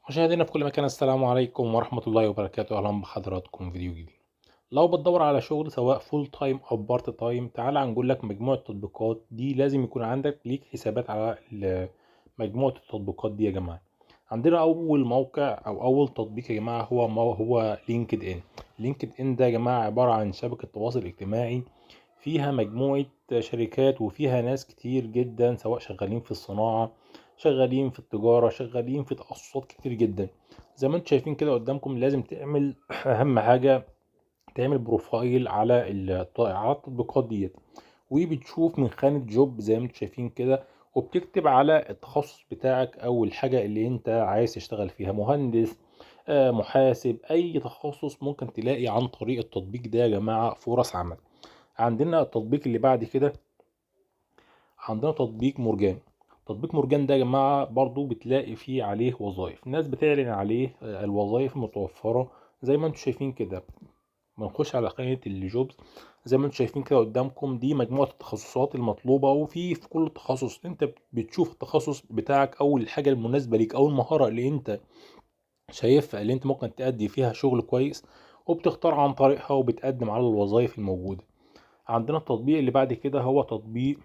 مشاهدينا في كل مكان، السلام عليكم ورحمة الله وبركاته. أهلا بحضراتكم في فيديو جديد. لو بتدور على شغل سواء فول تايم أو بارت تايم، تعال هنقول لك مجموعة تطبيقات دي لازم يكون عندك ليك حسابات على مجموعة التطبيقات دي يا جماعة. عندنا أول موقع أو أول تطبيق يا جماعة هو لينكد إن. لينكد إن ده يا جماعة عبارة عن شبكة تواصل اجتماعي فيها مجموعة شركات وفيها ناس كتير جدا، سواء شغالين في الصناعة، شغالين في التجارة، شغالين في تخصصات كتير جدا. زي ما انتم شايفين كده قدامكم، لازم تعمل أهم حاجة تعمل بروفايل على على التطبيقات ديت، وبتشوف من خانة جوب زي ما انتم شايفين كده، وبتكتب على التخصص بتاعك أو الحاجة اللي انت عايز تشتغل فيها، مهندس، محاسب، أي تخصص ممكن تلاقي عن طريق التطبيق ده يا جماعة فرص عمل. عندنا التطبيق اللي بعد كده، عندنا تطبيق مورجان. تطبيق مورجان ده يا جماعة برضو بتلاقي فيه عليه وظائف، ناس بتعلن عليه الوظائف المتوفرة زي ما انتم شايفين كده. بنخش على قائمة الجوبز زي ما انتم شايفين كده قدامكم، دي مجموعة التخصصات المطلوبة، وفي كل تخصص انت بتشوف التخصص بتاعك او الحاجة المناسبة ليك او المهارة اللي انت شايفها اللي انت ممكن تأدي فيها شغل كويس، وبتختار عن طريقها وبتقدم على الوظائف الموجودة. عندنا التطبيق اللي بعد كده هو تطبيق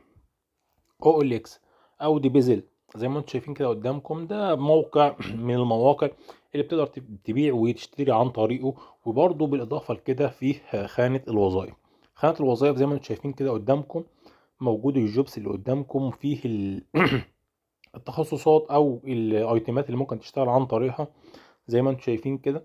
او ال اكس او دي بيزل. زي ما انتم شايفين كده قدامكم، ده موقع من المواقع اللي بتقدر تبيع وتشتري عن طريقه، وبرضه بالاضافه لكده فيه خانه الوظائف. خانه الوظائف زي ما انتم شايفين كده قدامكم موجود الجوبس اللي قدامكم فيه التخصصات او الايتمات اللي ممكن تشتغل عن طريقها زي ما انتم شايفين كده.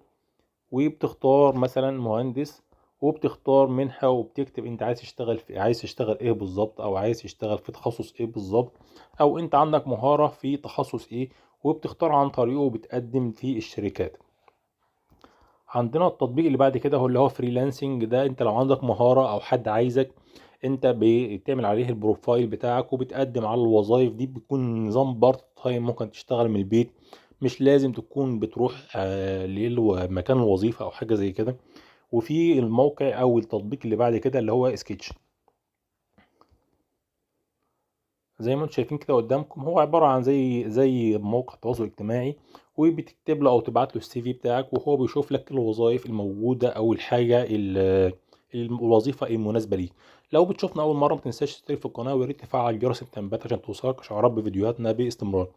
وبتختار مثلا مهندس، وبتختار منها وبتكتب انت عايز تشتغل في عايز تشتغل ايه بالظبط، او عايز تشتغل في تخصص ايه بالظبط، او انت عندك مهارة في تخصص ايه، وبتختار عن طريقه وبتقدم في الشركات. عندنا التطبيق اللي بعد كده هو اللي هو فريلانسنج. ده انت لو عندك مهارة او حد عايزك، انت بتعمل عليه البروفايل بتاعك وبتقدم على الوظائف دي. بيكون نظام بارت تايم، ممكن تشتغل من البيت، مش لازم تكون بتروح لمكان الوظيفة او حاجة زي كده. وفي الموقع او التطبيق اللي بعد كده اللي هو سكتش. زي ما انتم شايفين كده قدامكم، هو عبارة عن زي موقع تواصل اجتماعي، وبتكتب له او تبعت له السي في بتاعك، وهو بيشوف لك الوظائف الموجودة او الوظيفة المناسبة ليك. لو بتشوفنا اول مرة، ما تنساش تشترك في القناة، ويا ريت تفعل جرس التنبيهات عشان توصلك اشعارات بفيديوهاتنا باستمرار.